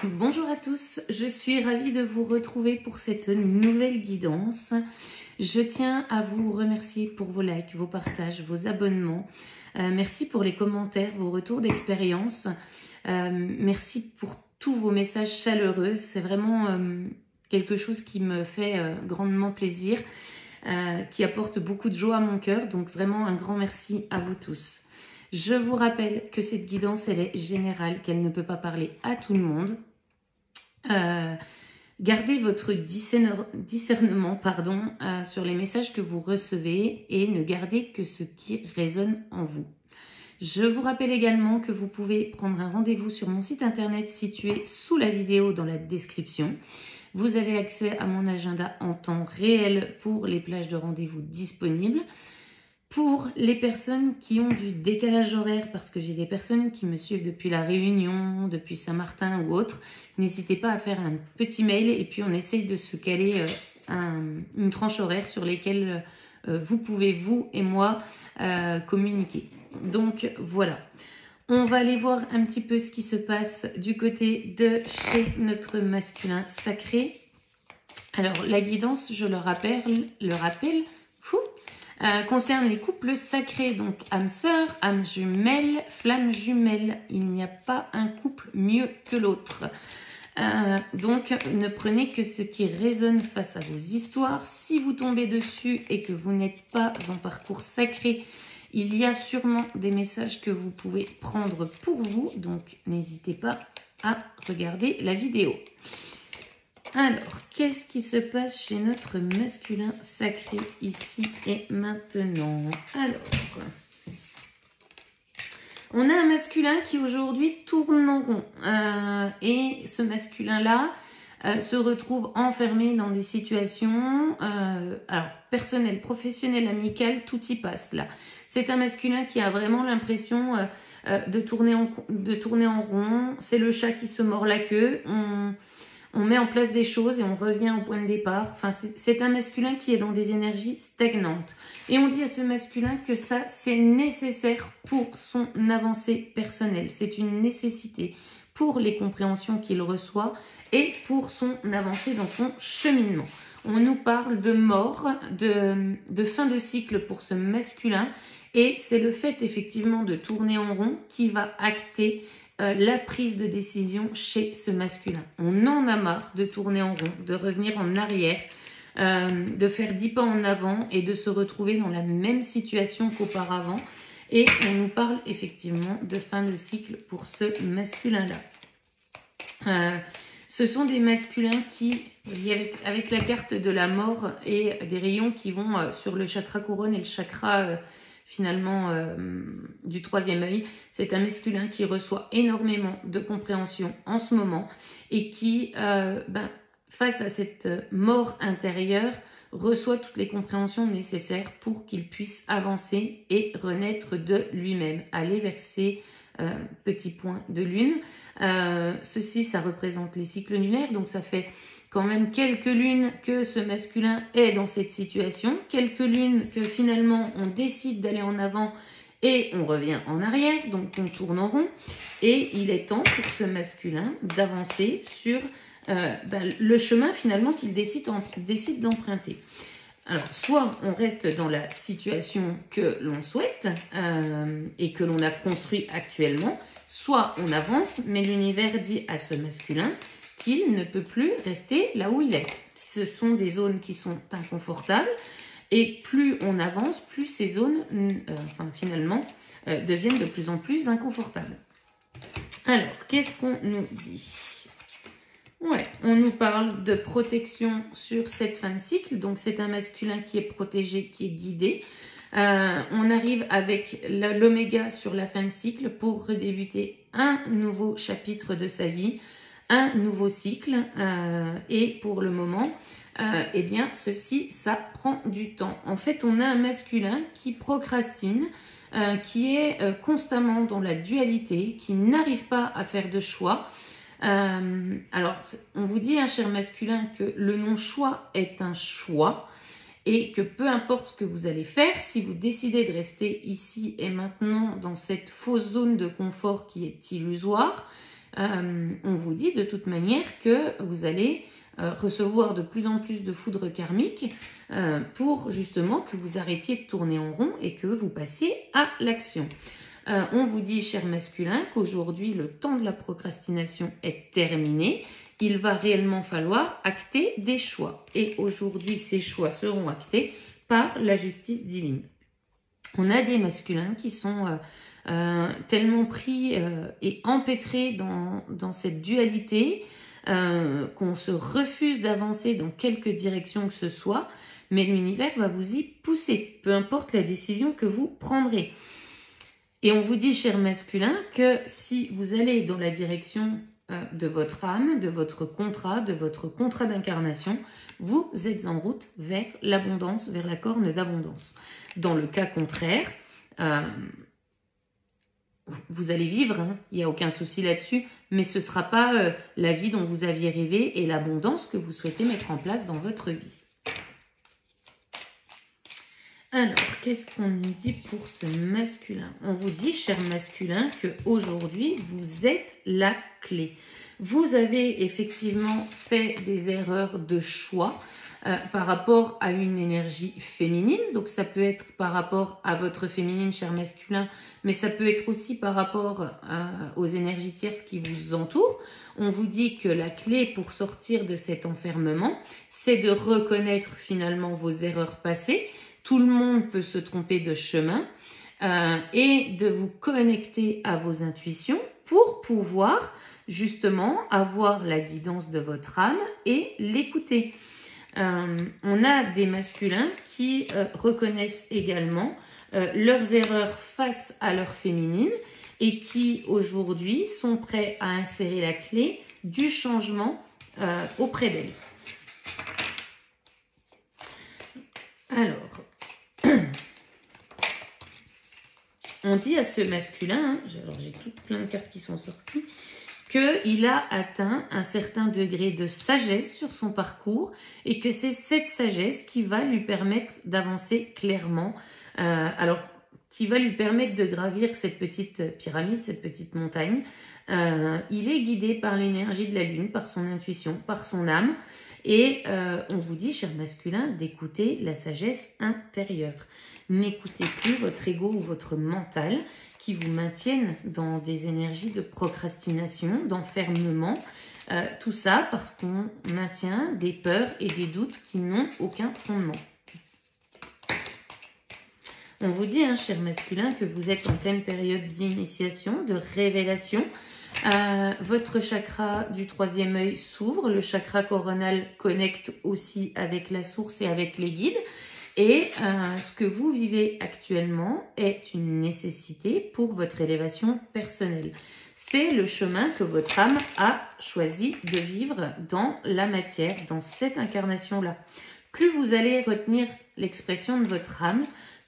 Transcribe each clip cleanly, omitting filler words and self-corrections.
Bonjour à tous, je suis ravie de vous retrouver pour cette nouvelle guidance. Je tiens à vous remercier pour vos likes, vos partages, vos abonnements. Merci pour les commentaires, vos retours d'expérience. Merci pour tous vos messages chaleureux. C'est vraiment quelque chose qui me fait grandement plaisir, qui apporte beaucoup de joie à mon cœur. Donc vraiment un grand merci à vous tous. Je vous rappelle que cette guidance, elle est générale, qu'elle ne peut pas parler à tout le monde. Gardez votre discernement sur les messages que vous recevez et ne gardez que ce qui résonne en vous. Je vous rappelle également que vous pouvez prendre un rendez-vous sur mon site internet situé sous la vidéo dans la description. Vous avez accès à mon agenda en temps réel pour les plages de rendez-vous disponibles. Pour les personnes qui ont du décalage horaire, parce que j'ai des personnes qui me suivent depuis La Réunion, depuis Saint-Martin ou autre, n'hésitez pas à faire un petit mail et puis on essaye de se caler une tranche horaire sur lesquelles vous pouvez, vous et moi, communiquer. Donc voilà, on va aller voir un petit peu ce qui se passe du côté de chez notre masculin sacré. Alors la guidance, je le rappelle, concerne les couples sacrés, donc âme sœur, âme jumelle, flamme jumelle. Il n'y a pas un couple mieux que l'autre. Donc ne prenez que ce qui résonne face à vos histoires. Si vous tombez dessus et que vous n'êtes pas en parcours sacré, il y a sûrement des messages que vous pouvez prendre pour vous. Donc n'hésitez pas à regarder la vidéo. Alors, qu'est-ce qui se passe chez notre masculin sacré ici et maintenant? Alors, on a un masculin qui aujourd'hui tourne en rond. Et ce masculin-là se retrouve enfermé dans des situations personnelles, professionnelles, amicales, tout y passe là. C'est un masculin qui a vraiment l'impression de tourner en rond. C'est le chat qui se mord la queue. On met en place des choses et on revient au point de départ. Enfin, c'est un masculin qui est dans des énergies stagnantes. Et on dit à ce masculin que ça, c'est nécessaire pour son avancée personnelle. C'est une nécessité pour les compréhensions qu'il reçoit et pour son avancée dans son cheminement. On nous parle de mort, de fin de cycle pour ce masculin. Et c'est le fait effectivement de tourner en rond qui va acter la prise de décision chez ce masculin. On en a marre de tourner en rond, de revenir en arrière, de faire 10 pas en avant et de se retrouver dans la même situation qu'auparavant. Et on nous parle effectivement de fin de cycle pour ce masculin-là. Ce sont des masculins qui, avec la carte de la mort et des rayons qui vont sur le chakra couronne et le chakra finalement du troisième œil, c'est un masculin qui reçoit énormément de compréhension en ce moment et qui, face à cette mort intérieure, reçoit toutes les compréhensions nécessaires pour qu'il puisse avancer et renaître de lui-même, aller vers ses petits points de lune. Ceci, ça représente les cycles lunaires, donc ça fait quand même quelques lunes que ce masculin est dans cette situation, quelques lunes que finalement on décide d'aller en avant et on revient en arrière, donc on tourne en rond. Et il est temps pour ce masculin d'avancer sur le chemin finalement qu'il décide d'emprunter. Alors, soit on reste dans la situation que l'on souhaite et que l'on a construit actuellement, soit on avance, mais l'univers dit à ce masculin qu'il ne peut plus rester là où il est. Ce sont des zones qui sont inconfortables et plus on avance, plus ces zones finalement deviennent de plus en plus inconfortables. Alors, qu'est-ce qu'on nous dit? Ouais, on nous parle de protection sur cette fin de cycle. Donc, c'est un masculin qui est protégé, qui est guidé. On arrive avec l'oméga sur la fin de cycle pour redébuter un nouveau chapitre de sa vie, un nouveau cycle. Et pour le moment, eh bien, ceci, ça prend du temps. En fait, on a un masculin qui procrastine, qui est constamment dans la dualité, qui n'arrive pas à faire de choix. Alors, on vous dit, cher masculin, que le non-choix est un choix et que peu importe ce que vous allez faire, si vous décidez de rester ici et maintenant dans cette fausse zone de confort qui est illusoire, on vous dit de toute manière que vous allez recevoir de plus en plus de foudre karmique pour justement que vous arrêtiez de tourner en rond et que vous passiez à l'action. On vous dit, cher masculin, qu'aujourd'hui, le temps de la procrastination est terminé. Il va réellement falloir acter des choix. Et aujourd'hui, ces choix seront actés par la justice divine. On a des masculins qui sont tellement pris et empêtrés dans cette dualité qu'on se refuse d'avancer dans quelque direction que ce soit, mais l'univers va vous y pousser, peu importe la décision que vous prendrez. Et on vous dit, cher masculin, que si vous allez dans la direction de votre âme, de votre contrat d'incarnation, vous êtes en route vers l'abondance, vers la corne d'abondance. Dans le cas contraire, vous allez vivre, hein, il n'y a aucun souci là-dessus, mais ce ne sera pas la vie dont vous aviez rêvé et l'abondance que vous souhaitez mettre en place dans votre vie. Alors, qu'est-ce qu'on nous dit pour ce masculin? On vous dit, cher masculin, qu'aujourd'hui, vous êtes la clé. Vous avez effectivement fait des erreurs de choix par rapport à une énergie féminine. Donc, ça peut être par rapport à votre féminine, cher masculin, mais ça peut être aussi par rapport aux énergies tierces qui vous entourent. On vous dit que la clé pour sortir de cet enfermement, c'est de reconnaître finalement vos erreurs passées. Tout le monde peut se tromper de chemin et de vous connecter à vos intuitions pour pouvoir justement avoir la guidance de votre âme et l'écouter. On a des masculins qui reconnaissent également leurs erreurs face à leur féminine et qui aujourd'hui sont prêts à insérer la clé du changement auprès d'elles. Alors, on dit à ce masculin, hein, alors j'ai plein de cartes qui sont sorties, qu'il a atteint un certain degré de sagesse sur son parcours et que c'est cette sagesse qui va lui permettre d'avancer clairement, qui va lui permettre de gravir cette petite pyramide, cette petite montagne. Il est guidé par l'énergie de la lune, par son intuition, par son âme. Et on vous dit, cher masculin, d'écouter la sagesse intérieure. N'écoutez plus votre ego ou votre mental qui vous maintiennent dans des énergies de procrastination, d'enfermement. Tout ça parce qu'on maintient des peurs et des doutes qui n'ont aucun fondement. On vous dit, hein, cher masculin, que vous êtes en pleine période d'initiation, de révélation. Votre chakra du troisième œil s'ouvre, le chakra coronal connecte aussi avec la source et avec les guides. Et ce que vous vivez actuellement est une nécessité pour votre élévation personnelle. C'est le chemin que votre âme a choisi de vivre dans la matière, dans cette incarnation-là. Plus vous allez retenir l'expression de votre âme,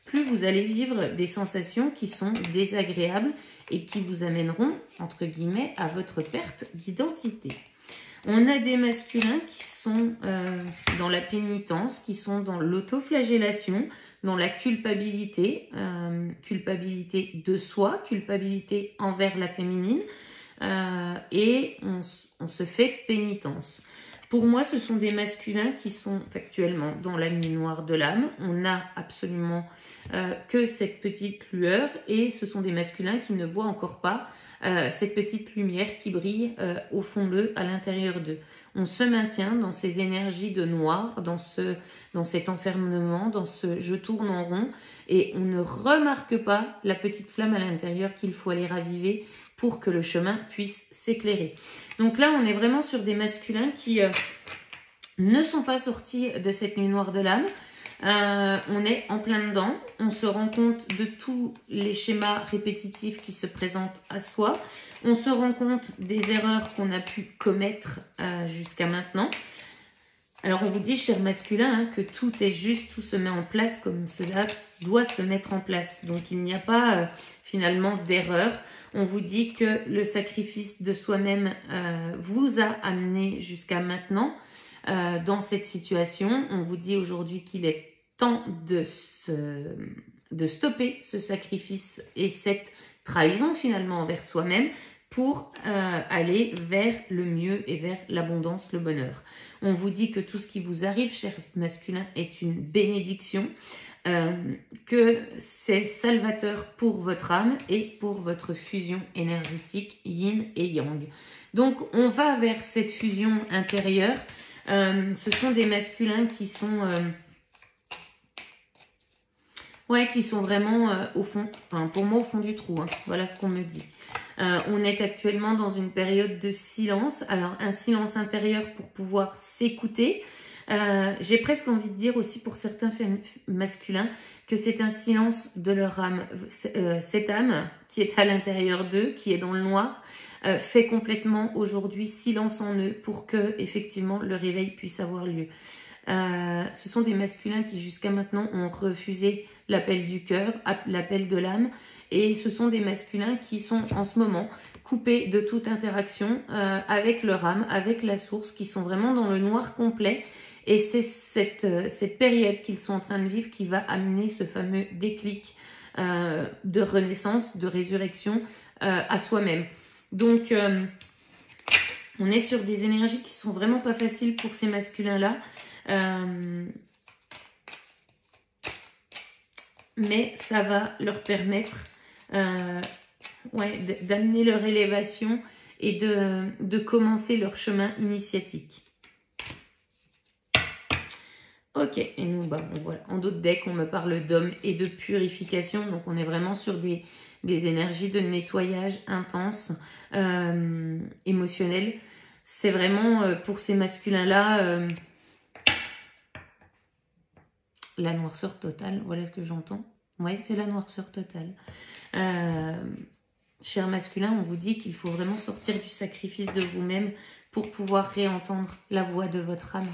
plus vous allez vivre des sensations qui sont désagréables et qui vous amèneront, entre guillemets, à votre perte d'identité. On a des masculins qui sont dans la pénitence, qui sont dans l'autoflagellation, dans la culpabilité, culpabilité de soi, culpabilité envers la féminine, et on se fait pénitence. Pour moi, ce sont des masculins qui sont actuellement dans la nuit noire de l'âme. On n'a absolument que cette petite lueur et ce sont des masculins qui ne voient encore pas cette petite lumière qui brille au fond d'eux, à l'intérieur d'eux. On se maintient dans ces énergies de noir, dans cet enfermement, dans ce « je tourne en rond » et on ne remarque pas la petite flamme à l'intérieur qu'il faut aller raviver pour que le chemin puisse s'éclairer. Donc là, on est vraiment sur des masculins qui ne sont pas sortis de cette nuit noire de l'âme. On est en plein dedans, on se rend compte de tous les schémas répétitifs qui se présentent à soi. On se rend compte des erreurs qu'on a pu commettre jusqu'à maintenant. Alors on vous dit, cher masculin, hein, que tout est juste, tout se met en place comme cela doit se mettre en place. Donc il n'y a pas finalement d'erreur. On vous dit que le sacrifice de soi-même vous a amené jusqu'à maintenant dans cette situation. On vous dit aujourd'hui qu'il est temps de stopper ce sacrifice et cette trahison finalement envers soi-même pour aller vers le mieux et vers l'abondance, le bonheur. On vous dit que tout ce qui vous arrive, cher masculin, est une bénédiction, que c'est salvateur pour votre âme et pour votre fusion énergétique yin et yang. Donc, on va vers cette fusion intérieure. Ce sont des masculins qui sont... qui sont vraiment au fond, enfin pour moi au fond du trou, hein. Voilà ce qu'on me dit. On est actuellement dans une période de silence, alors un silence intérieur pour pouvoir s'écouter. J'ai presque envie de dire aussi pour certains masculins que c'est un silence de leur âme. Cette âme qui est à l'intérieur d'eux, qui est dans le noir, fait complètement aujourd'hui silence en eux pour que effectivement le réveil puisse avoir lieu. Ce sont des masculins qui jusqu'à maintenant ont refusé l'appel du cœur, l'appel de l'âme, et ce sont des masculins qui sont en ce moment coupés de toute interaction avec leur âme, avec la source, qui sont vraiment dans le noir complet, et c'est cette période qu'ils sont en train de vivre qui va amener ce fameux déclic de renaissance, de résurrection à soi-même. Donc on est sur des énergies qui sont vraiment pas faciles pour ces masculins-là. Mais ça va leur permettre d'amener leur élévation et de commencer leur chemin initiatique. Ok, et nous, voilà. En d'autres decks, on me parle d'hommes et de purification. Donc, on est vraiment sur des énergies de nettoyage intense, émotionnel. C'est vraiment, pour ces masculins-là, la noirceur totale. Voilà ce que j'entends. Oui, c'est la noirceur totale. Cher masculin, on vous dit qu'il faut vraiment sortir du sacrifice de vous-même pour pouvoir réentendre la voix de votre âme.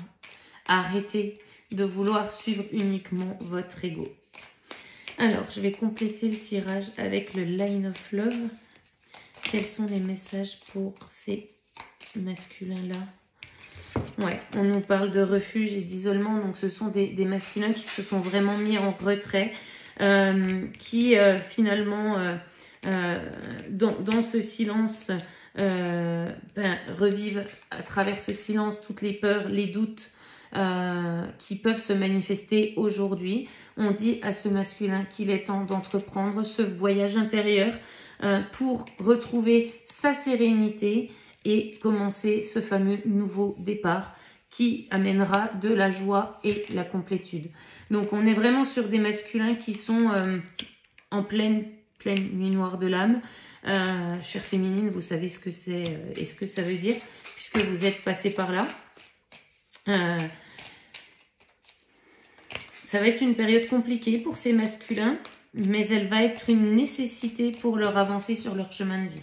Arrêtez de vouloir suivre uniquement votre ego. Alors, je vais compléter le tirage avec le Line of Love. Quels sont les messages pour ces masculins-là? Ouais, on nous parle de refuge et d'isolement. Donc, ce sont des masculins qui se sont vraiment mis en retrait, qui finalement, dans ce silence, revivent à travers ce silence toutes les peurs, les doutes, qui peuvent se manifester aujourd'hui. On dit à ce masculin qu'il est temps d'entreprendre ce voyage intérieur pour retrouver sa sérénité et commencer ce fameux nouveau départ qui amènera de la joie et la complétude. Donc on est vraiment sur des masculins qui sont en pleine nuit noire de l'âme. Chère féminine, vous savez ce que c'est et ce que ça veut dire puisque vous êtes passé par là. Ça va être une période compliquée pour ces masculins, mais elle va être une nécessité pour leur avancer sur leur chemin de vie.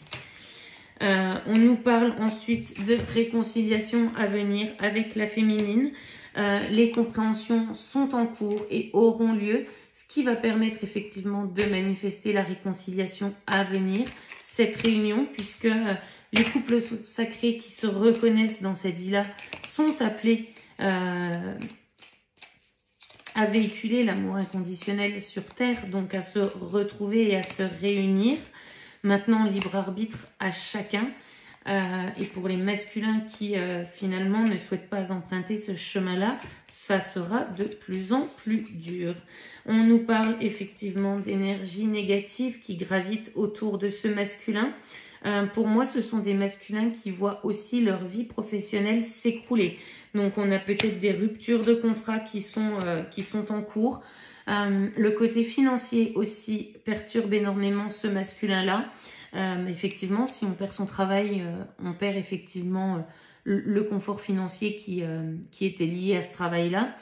On nous parle ensuite de réconciliation à venir avec la féminine. Les compréhensions sont en cours et auront lieu, ce qui va permettre effectivement de manifester la réconciliation à venir. Cette réunion, puisque les couples sacrés qui se reconnaissent dans cette vie-là sont appelés à véhiculer l'amour inconditionnel sur Terre, donc à se retrouver et à se réunir. Maintenant, libre arbitre à chacun. Et pour les masculins qui finalement ne souhaitent pas emprunter ce chemin-là, ça sera de plus en plus dur. On nous parle effectivement d'énergie négative qui gravitent autour de ce masculin. Pour moi, ce sont des masculins qui voient aussi leur vie professionnelle s'écrouler. Donc, on a peut-être des ruptures de contrats qui sont en cours. Le côté financier aussi perturbe énormément ce masculin-là. Effectivement, si on perd son travail, on perd effectivement le confort financier qui était lié à ce travail-là.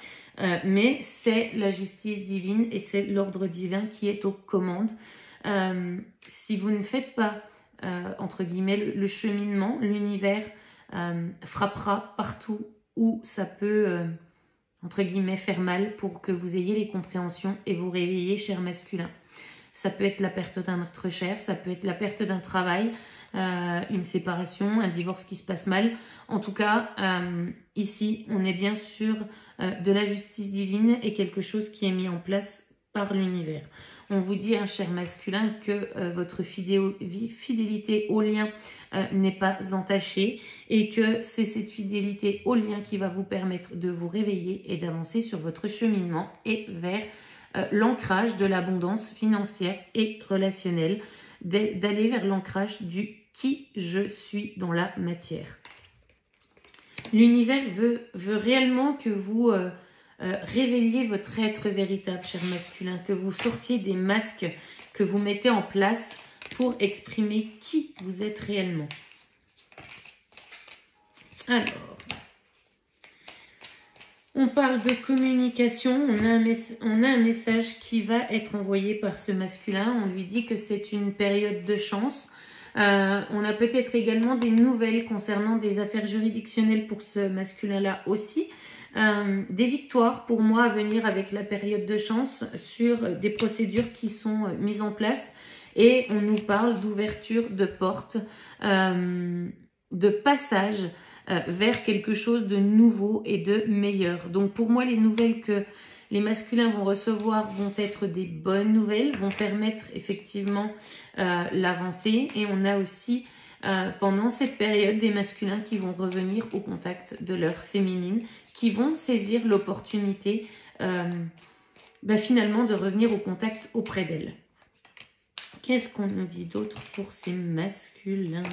Mais c'est la justice divine et c'est l'ordre divin qui est aux commandes. Si vous ne faites pas, entre guillemets, le cheminement, l'univers frappera partout où ça peut, entre guillemets, faire mal pour que vous ayez les compréhensions et vous réveillez, cher masculin. Ça peut être la perte d'un être cher, ça peut être la perte d'un travail, une séparation, un divorce qui se passe mal. En tout cas, ici, on est bien sûr de la justice divine et quelque chose qui est mis en place par l'univers. On vous dit, hein, cher masculin, que votre fidélité au lien n'est pas entachée et que c'est cette fidélité au lien qui va vous permettre de vous réveiller et d'avancer sur votre cheminement et vers l'ancrage de l'abondance financière et relationnelle, d'aller vers l'ancrage du qui je suis dans la matière. L'univers veut réellement que vous révéliez votre être véritable, cher masculin, que vous sortiez des masques que vous mettez en place pour exprimer qui vous êtes réellement. Alors, on parle de communication, on a un message qui va être envoyé par ce masculin, on lui dit que c'est une période de chance. On a peut-être également des nouvelles concernant des affaires juridictionnelles pour ce masculin-là aussi. Des victoires pour moi à venir avec la période de chance sur des procédures qui sont mises en place. Et on nous parle d'ouverture de portes, de passage vers quelque chose de nouveau et de meilleur. Donc pour moi, les nouvelles que les masculins vont recevoir vont être des bonnes nouvelles, vont permettre effectivement l'avancée. Et on a aussi pendant cette période des masculins qui vont revenir au contact de leur féminine, qui vont saisir l'opportunité finalement de revenir au contact auprès d'elles. Qu'est-ce qu'on nous dit d'autre pour ces masculins?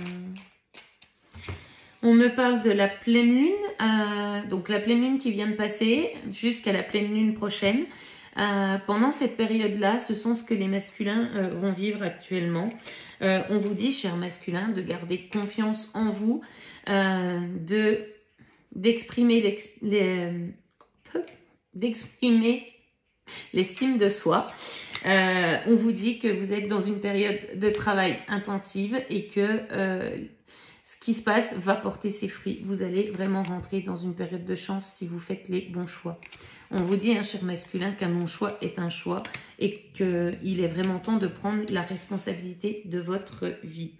On me parle de la pleine lune, donc la pleine lune qui vient de passer jusqu'à la pleine lune prochaine. Pendant cette période-là, ce sont ce que les masculins vont vivre actuellement. On vous dit, chers masculins, de garder confiance en vous, d'exprimer l'estime de soi. On vous dit que vous êtes dans une période de travail intensive et que ce qui se passe va porter ses fruits. Vous allez vraiment rentrer dans une période de chance si vous faites les bons choix. On vous dit, hein, cher masculin, qu'un bon choix est un choix et qu'il est vraiment temps de prendre la responsabilité de votre vie.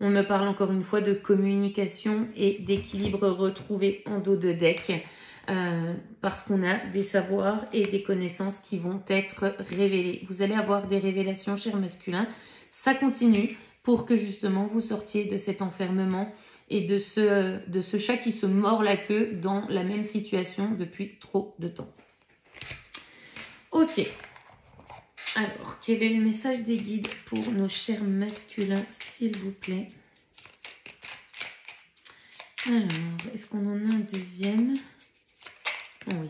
On me parle encore une fois de communication et d'équilibre retrouvé en dos de deck parce qu'on a des savoirs et des connaissances qui vont être révélées. Vous allez avoir des révélations, cher masculin. Ça continue pour que justement vous sortiez de cet enfermement et de ce chat qui se mord la queue dans la même situation depuis trop de temps. Ok. Alors, quel est le message des guides pour nos chers masculins, s'il vous plaît? Alors, est-ce qu'on en a un deuxième? Oui.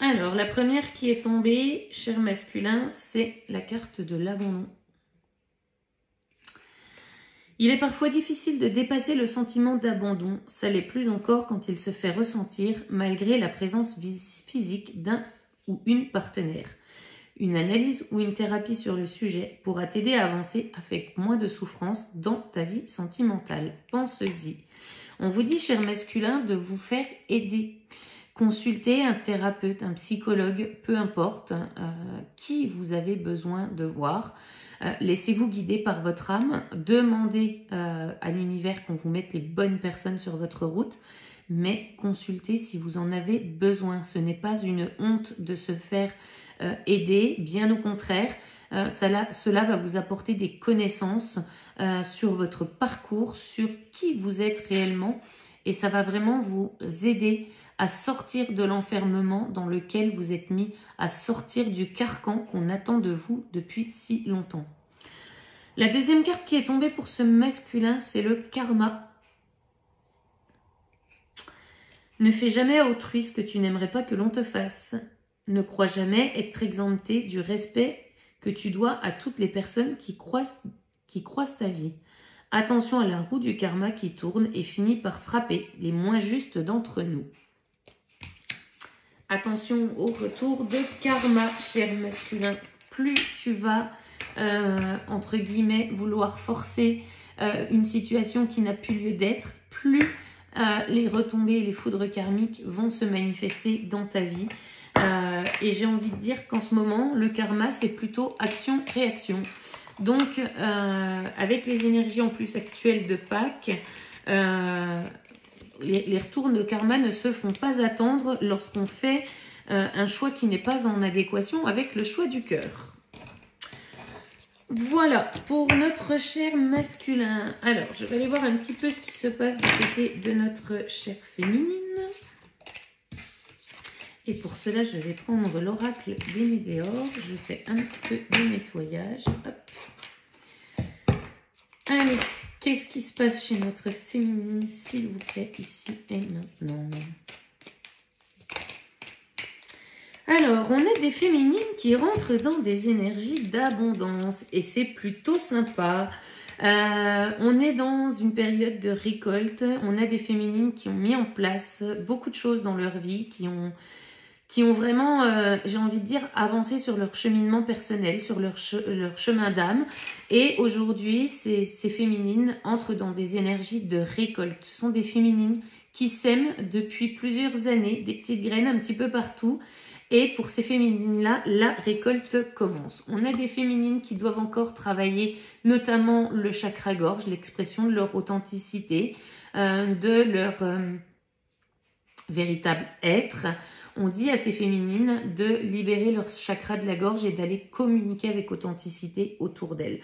Alors, la première qui est tombée, cher masculin, c'est la carte de l'abandon. Il est parfois difficile de dépasser le sentiment d'abandon, ça l'est plus encore quand il se fait ressentir malgré la présence physique d'un ou une partenaire. Une analyse ou une thérapie sur le sujet pourra t'aider à avancer avec moins de souffrance dans ta vie sentimentale. Pense-y. On vous dit, cher masculin, de vous faire aider. Consultez un thérapeute, un psychologue, peu importe qui vous avez besoin de voir. Laissez-vous guider par votre âme. Demandez à l'univers qu'on vous mette les bonnes personnes sur votre route. Mais consultez si vous en avez besoin. Ce n'est pas une honte de se faire aider. Bien au contraire, cela va vous apporter des connaissances sur votre parcours, sur qui vous êtes réellement. Et ça va vraiment vous aider à sortir de l'enfermement dans lequel vous êtes mis, à sortir du carcan qu'on attend de vous depuis si longtemps. La deuxième carte qui est tombée pour ce masculin, c'est le karma. Ne fais jamais à autrui ce que tu n'aimerais pas que l'on te fasse. Ne crois jamais être exempté du respect que tu dois à toutes les personnes qui croisent ta vie. Attention à la roue du karma qui tourne et finit par frapper les moins justes d'entre nous. Attention au retour de karma, cher masculin. Plus tu vas, entre guillemets, vouloir forcer une situation qui n'a plus lieu d'être, plus les retombées et les foudres karmiques vont se manifester dans ta vie. Et j'ai envie de dire qu'en ce moment, le karma, c'est plutôt action-réaction. Donc, avec les énergies en plus actuelles de Pâques, les retours de karma ne se font pas attendre lorsqu'on fait un choix qui n'est pas en adéquation avec le choix du cœur. Voilà pour notre cher masculin. Alors, je vais aller voir un petit peu ce qui se passe du côté de notre chère féminine. Et pour cela, je vais prendre l'oracle des météores. Je fais un petit peu de nettoyage. Hop. Allez, qu'est-ce qui se passe chez notre féminine, s'il vous plaît, ici et maintenant? Alors, on a des féminines qui rentrent dans des énergies d'abondance et c'est plutôt sympa. On est dans une période de récolte. On a des féminines qui ont mis en place beaucoup de choses dans leur vie, qui ont vraiment, j'ai envie de dire, avancé sur leur cheminement personnel, sur leur chemin d'âme. Et aujourd'hui, ces féminines entrent dans des énergies de récolte. Ce sont des féminines qui sèment depuis plusieurs années des petites graines un petit peu partout. Et pour ces féminines-là, la récolte commence. On a des féminines qui doivent encore travailler, notamment le chakra gorge, l'expression de leur authenticité, de leur véritable être. On dit à ces féminines de libérer leur chakra de la gorge et d'aller communiquer avec authenticité autour d'elles.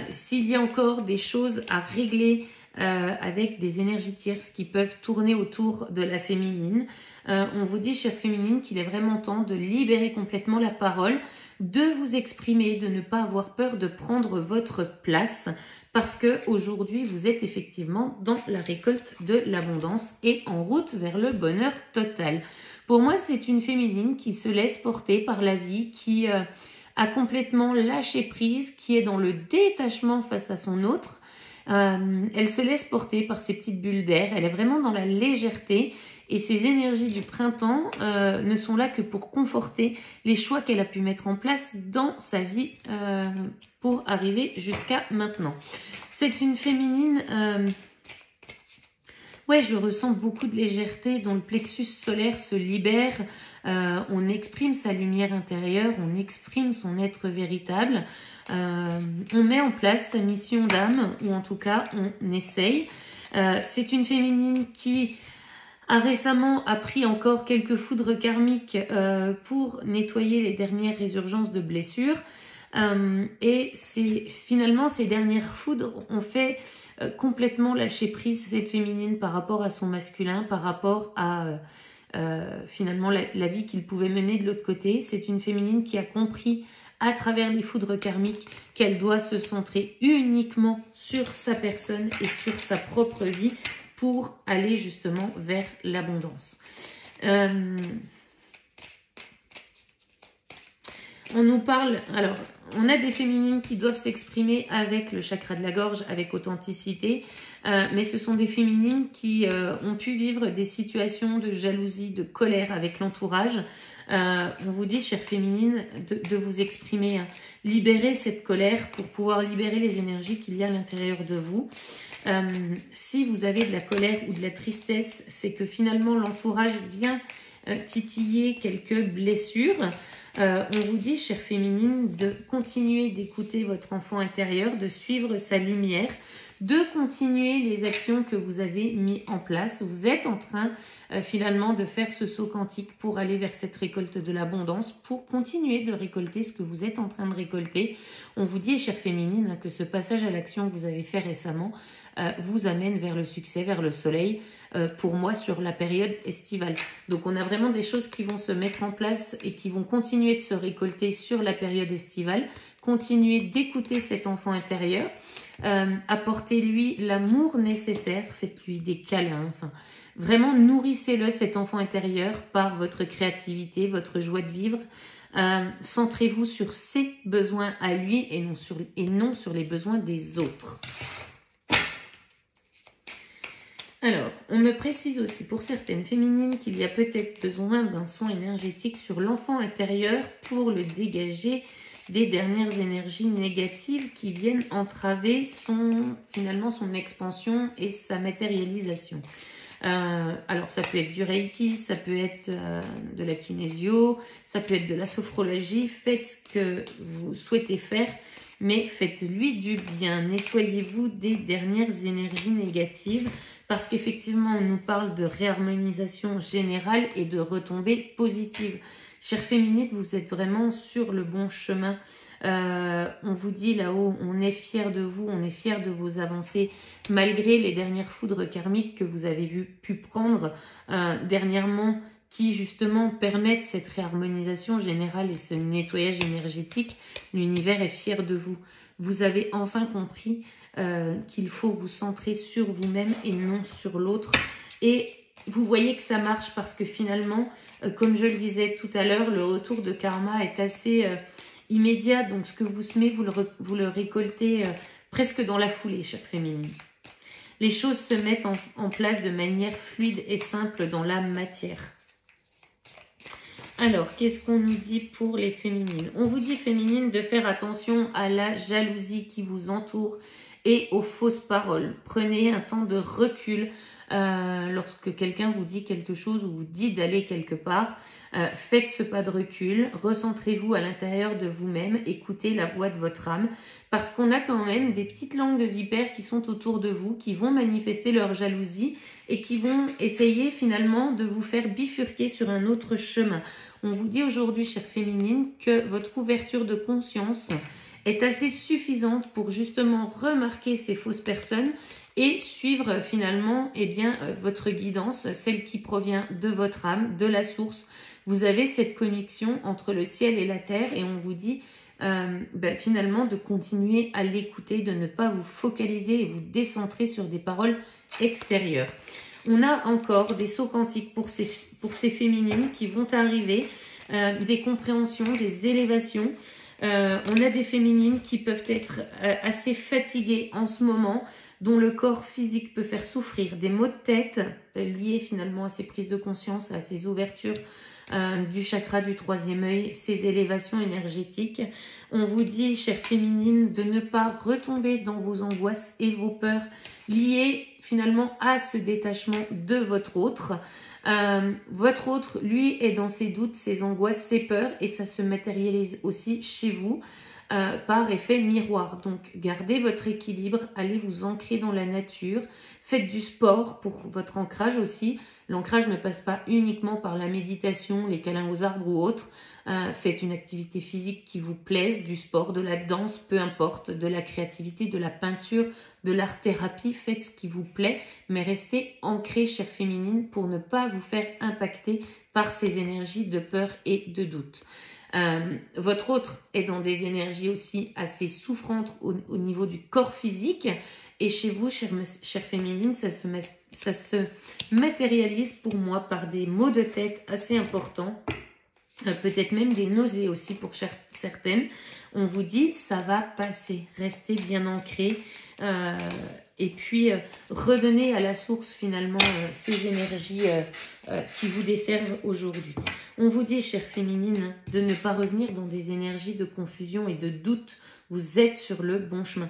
S'il y a encore des choses à régler avec des énergies tierces qui peuvent tourner autour de la féminine, on vous dit, chère féminine, qu'il est vraiment temps de libérer complètement la parole, de vous exprimer, de ne pas avoir peur de prendre votre place, parce que aujourd'hui vous êtes effectivement dans la récolte de l'abondance et en route vers le bonheur total. Pour moi, c'est une féminine qui se laisse porter par la vie, qui a complètement lâché prise, qui est dans le détachement face à son autre. Elle se laisse porter par ces petites bulles d'air, elle est vraiment dans la légèreté et ces énergies du printemps ne sont là que pour conforter les choix qu'elle a pu mettre en place dans sa vie pour arriver jusqu'à maintenant. C'est une féminine, ouais, je ressens beaucoup de légèreté dont le plexus solaire se libère, on exprime sa lumière intérieure, on exprime son être véritable. On met en place sa mission d'âme, ou en tout cas, on essaye. C'est une féminine qui a récemment appris encore quelques foudres karmiques pour nettoyer les dernières résurgences de blessures. Et finalement, ces dernières foudres ont fait complètement lâcher prise cette féminine par rapport à son masculin, par rapport à finalement la vie qu'il pouvait mener de l'autre côté. C'est une féminine qui a compris à travers les foudres karmiques qu'elle doit se centrer uniquement sur sa personne et sur sa propre vie pour aller justement vers l'abondance. On nous parle, alors on a des féminines qui doivent s'exprimer avec le chakra de la gorge, avec authenticité, mais ce sont des féminines qui ont pu vivre des situations de jalousie, de colère avec l'entourage. On vous dit, chère féminine, de vous exprimer, hein. Libérer cette colère pour pouvoir libérer les énergies qu'il y a à l'intérieur de vous. Si vous avez de la colère ou de la tristesse, c'est que finalement l'entourage vient titiller quelques blessures. On vous dit, chère féminine, de continuer d'écouter votre enfant intérieur, de suivre sa lumière, de continuer les actions que vous avez mis en place. Vous êtes en train finalement de faire ce saut quantique pour aller vers cette récolte de l'abondance, pour continuer de récolter ce que vous êtes en train de récolter. On vous dit, chère féminine, que ce passage à l'action que vous avez fait récemment vous amène vers le succès, vers le soleil, pour moi sur la période estivale. Donc on a vraiment des choses qui vont se mettre en place et qui vont continuer de se récolter sur la période estivale. Continuez d'écouter cet enfant intérieur, apportez-lui l'amour nécessaire, faites-lui des câlins, enfin vraiment nourrissez-le cet enfant intérieur par votre créativité, votre joie de vivre. Centrez-vous sur ses besoins à lui et non sur les besoins des autres. Alors, on me précise aussi pour certaines féminines qu'il y a peut-être besoin d'un soin énergétique sur l'enfant intérieur pour le dégager des dernières énergies négatives qui viennent entraver finalement son expansion et sa matérialisation. Alors, ça peut être du Reiki, ça peut être de la kinésio, ça peut être de la sophrologie. Faites ce que vous souhaitez faire, mais faites-lui du bien. Nettoyez-vous des dernières énergies négatives parce qu'effectivement, on nous parle de réharmonisation générale et de retombées positives. Chère féminine, vous êtes vraiment sur le bon chemin. On vous dit là-haut, on est fiers de vous, on est fiers de vos avancées, malgré les dernières foudres karmiques que vous avez pu prendre dernièrement, qui justement permettent cette réharmonisation générale et ce nettoyage énergétique. L'univers est fier de vous. Vous avez enfin compris qu'il faut vous centrer sur vous-même et non sur l'autre. Et vous voyez que ça marche parce que finalement, comme je le disais tout à l'heure, le retour de karma est assez immédiat. Donc ce que vous semez, vous le récoltez presque dans la foulée, chère féminine. Les choses se mettent en place de manière fluide et simple dans la matière. Alors, qu'est-ce qu'on nous dit pour les féminines? On vous dit, féminines, de faire attention à la jalousie qui vous entoure et aux fausses paroles. Prenez un temps de recul lorsque quelqu'un vous dit quelque chose ou vous dit d'aller quelque part. Faites ce pas de recul, recentrez-vous à l'intérieur de vous-même, écoutez la voix de votre âme, parce qu'on a quand même des petites langues de vipères qui sont autour de vous, qui vont manifester leur jalousie et qui vont essayer finalement de vous faire bifurquer sur un autre chemin. On vous dit aujourd'hui, chère féminine, que votre ouverture de conscience est assez suffisante pour justement remarquer ces fausses personnes et suivre finalement votre guidance, celle qui provient de votre âme, de la source. Vous avez cette connexion entre le ciel et la terre et on vous dit finalement de continuer à l'écouter, de ne pas vous focaliser et vous décentrer sur des paroles extérieures. On a encore des sauts quantiques pour ces féminines qui vont arriver, des compréhensions, des élévations. On a des féminines qui peuvent être assez fatiguées en ce moment, dont le corps physique peut faire souffrir, des maux de tête liés finalement à ces prises de conscience, à ces ouvertures du chakra du troisième œil, ces élévations énergétiques. On vous dit, chère féminine, de ne pas retomber dans vos angoisses et vos peurs liées finalement à ce détachement de votre autre. Votre autre, lui, est dans ses doutes, ses angoisses, ses peurs et ça se matérialise aussi chez vous par effet miroir. Donc, gardez votre équilibre, allez vous ancrer dans la nature, faites du sport pour votre ancrage aussi. L'ancrage ne passe pas uniquement par la méditation, les câlins aux arbres ou autres. Faites une activité physique qui vous plaise, du sport, de la danse, peu importe, de la créativité, de la peinture, de l'art-thérapie. Faites ce qui vous plaît, mais restez ancré, chère féminine, pour ne pas vous faire impacter par ces énergies de peur et de doute. Votre autre est dans des énergies aussi assez souffrantes au niveau du corps physique. Et chez vous, chère féminine, ça se matérialise pour moi par des maux de tête assez importants. Peut-être même des nausées aussi pour certaines. On vous dit, ça va passer. Restez bien ancré. Et puis, redonnez à la source finalement ces énergies qui vous desservent aujourd'hui. On vous dit, chère féminine, de ne pas revenir dans des énergies de confusion et de doute. Vous êtes sur le bon chemin.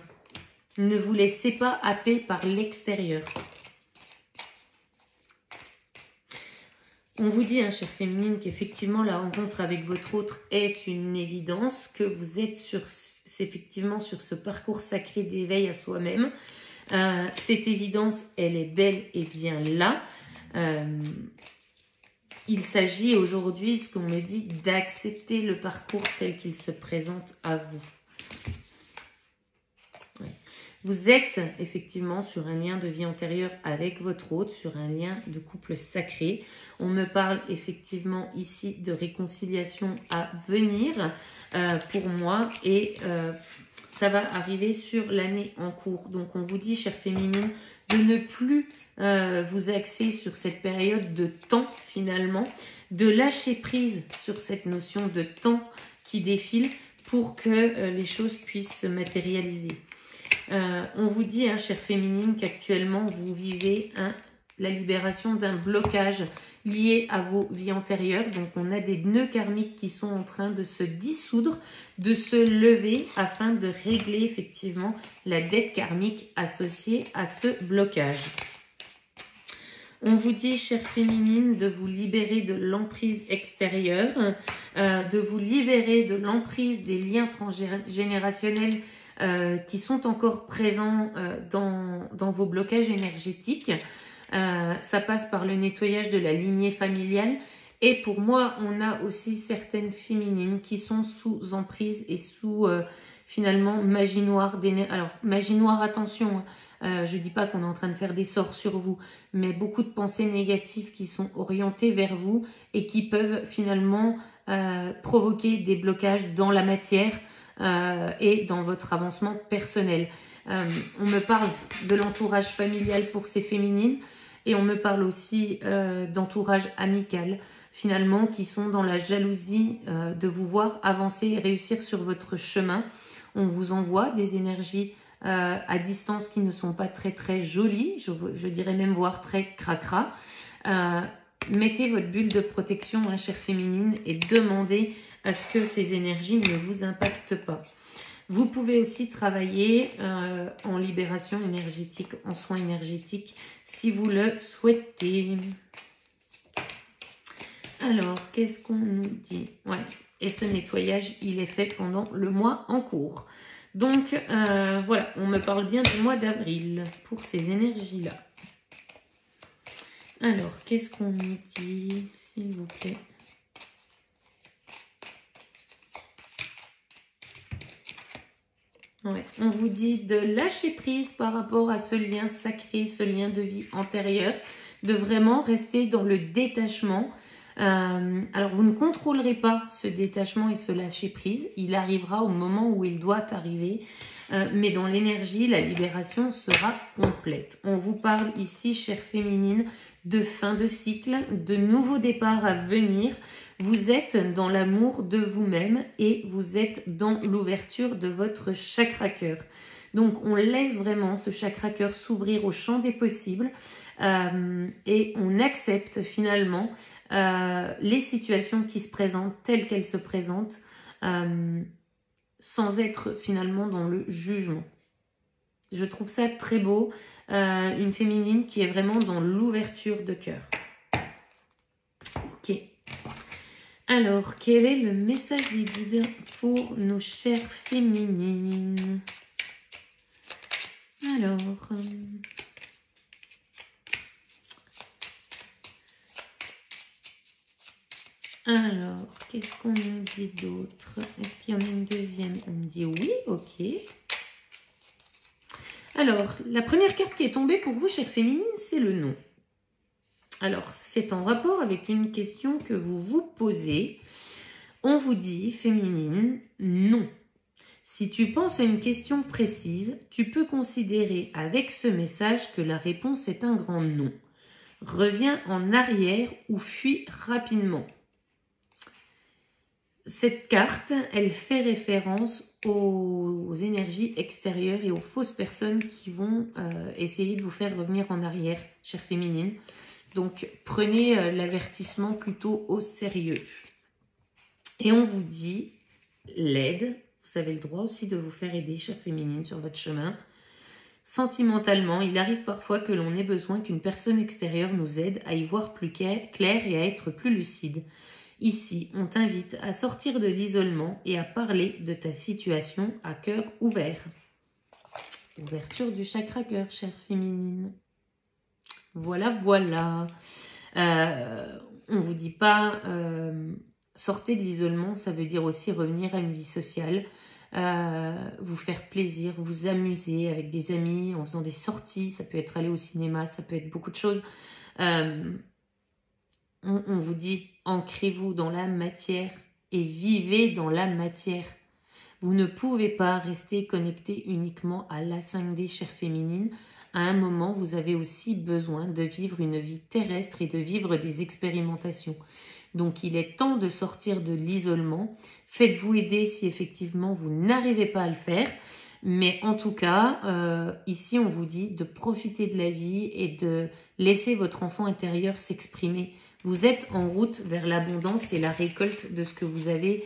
Ne vous laissez pas happer par l'extérieur. On vous dit, chère féminine, qu'effectivement la rencontre avec votre autre est une évidence, que vous êtes effectivement sur ce parcours sacré d'éveil à soi-même. Cette évidence, elle est bel et bien là. Il s'agit aujourd'hui, ce qu'on me dit, d'accepter le parcours tel qu'il se présente à vous. Ouais. Vous êtes effectivement sur un lien de vie antérieure avec votre hôte, sur un lien de couple sacré. On me parle effectivement ici de réconciliation à venir pour moi et ça va arriver sur l'année en cours. Donc on vous dit, chère féminine, de ne plus vous axer sur cette période de temps finalement, de lâcher prise sur cette notion de temps qui défile pour que les choses puissent se matérialiser. On vous dit, chère féminine, qu'actuellement vous vivez la libération d'un blocage lié à vos vies antérieures. Donc on a des nœuds karmiques qui sont en train de se dissoudre, de se lever afin de régler effectivement la dette karmique associée à ce blocage. On vous dit, chère féminine, de vous libérer de l'emprise extérieure, de vous libérer de l'emprise des liens transgénérationnels qui sont encore présents dans vos blocages énergétiques. Ça passe par le nettoyage de la lignée familiale. Et pour moi, on a aussi certaines féminines qui sont sous emprise et sous finalement magie noire. Alors, magie noire, attention, je dis pas qu'on est en train de faire des sorts sur vous, mais beaucoup de pensées négatives qui sont orientées vers vous et qui peuvent finalement provoquer des blocages dans la matière et dans votre avancement personnel. On me parle de l'entourage familial pour ces féminines et on me parle aussi d'entourage amical, finalement, qui sont dans la jalousie de vous voir avancer et réussir sur votre chemin. On vous envoie des énergies à distance qui ne sont pas très très jolies, je dirais même voire très cracra. Mettez votre bulle de protection, hein, chère féminine, et demandez à ce que ces énergies ne vous impactent pas. Vous pouvez aussi travailler en libération énergétique, en soins énergétiques, si vous le souhaitez. Alors, qu'est-ce qu'on nous dit? Ouais. Et ce nettoyage, il est fait pendant le mois en cours. Donc, voilà, on me parle bien du mois d'avril pour ces énergies-là. Alors, qu'est-ce qu'on nous dit, s'il vous plaît? Ouais, on vous dit de lâcher prise par rapport à ce lien sacré, ce lien de vie antérieur, de vraiment rester dans le détachement. Alors, vous ne contrôlerez pas ce détachement et ce lâcher prise. Il arrivera au moment où il doit arriver. Mais dans l'énergie, la libération sera complète. On vous parle ici, chère féminine, de fin de cycle, de nouveaux départs à venir. Vous êtes dans l'amour de vous-même et vous êtes dans l'ouverture de votre chakra cœur. Donc, on laisse vraiment ce chakra cœur s'ouvrir au champ des possibles et on accepte finalement les situations qui se présentent telles qu'elles se présentent sans être finalement dans le jugement. Je trouve ça très beau, une féminine qui est vraiment dans l'ouverture de cœur. Ok. Alors, quel est le message des guides pour nos chères féminines? Alors, qu'est-ce qu'on nous dit d'autre? Est-ce qu'il y en a une deuxième? On me dit oui, ok. Alors, la première carte qui est tombée pour vous, chère féminine, c'est le non. Alors, c'est en rapport avec une question que vous vous posez. On vous dit, féminine, non. Si tu penses à une question précise, tu peux considérer avec ce message que la réponse est un grand non. Reviens en arrière ou fuis rapidement. Cette carte, elle fait référence aux énergies extérieures et aux fausses personnes qui vont essayer de vous faire revenir en arrière, chère féminine. Donc, prenez l'avertissement plutôt au sérieux. Et on vous dit l'aide. Vous avez le droit aussi de vous faire aider, chère féminine, sur votre chemin. Sentimentalement, il arrive parfois que l'on ait besoin qu'une personne extérieure nous aide à y voir plus clair et à être plus lucide. Ici, on t'invite à sortir de l'isolement et à parler de ta situation à cœur ouvert. Ouverture du chakra cœur, chère féminine. Voilà, voilà. On ne vous dit pas sortez de l'isolement, ça veut dire aussi revenir à une vie sociale, vous faire plaisir, vous amuser avec des amis en faisant des sorties, ça peut être aller au cinéma, ça peut être beaucoup de choses. On vous dit, ancrez-vous dans la matière et vivez dans la matière. Vous ne pouvez pas rester connecté uniquement à la 5D, chère féminine. À un moment, vous avez aussi besoin de vivre une vie terrestre et de vivre des expérimentations. Donc, il est temps de sortir de l'isolement. Faites-vous aider si effectivement vous n'arrivez pas à le faire. Mais en tout cas, ici, on vous dit de profiter de la vie et de laisser votre enfant intérieur s'exprimer. Vous êtes en route vers l'abondance et la récolte de ce que vous avez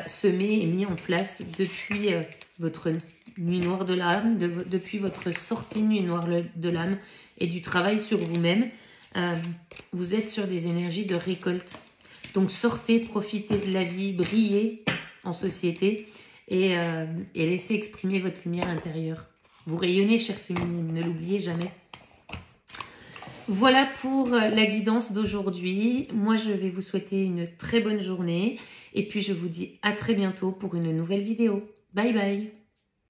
semé et mis en place depuis votre nuit noire de l'âme, depuis votre sortie nuit noire de l'âme et du travail sur vous-même. Vous êtes sur des énergies de récolte. Donc sortez, profitez de la vie, brillez en société et laissez exprimer votre lumière intérieure. Vous rayonnez, chère féminine, ne l'oubliez jamais. Voilà pour la guidance d'aujourd'hui. Moi, je vais vous souhaiter une très bonne journée. Et puis, je vous dis à très bientôt pour une nouvelle vidéo. Bye bye!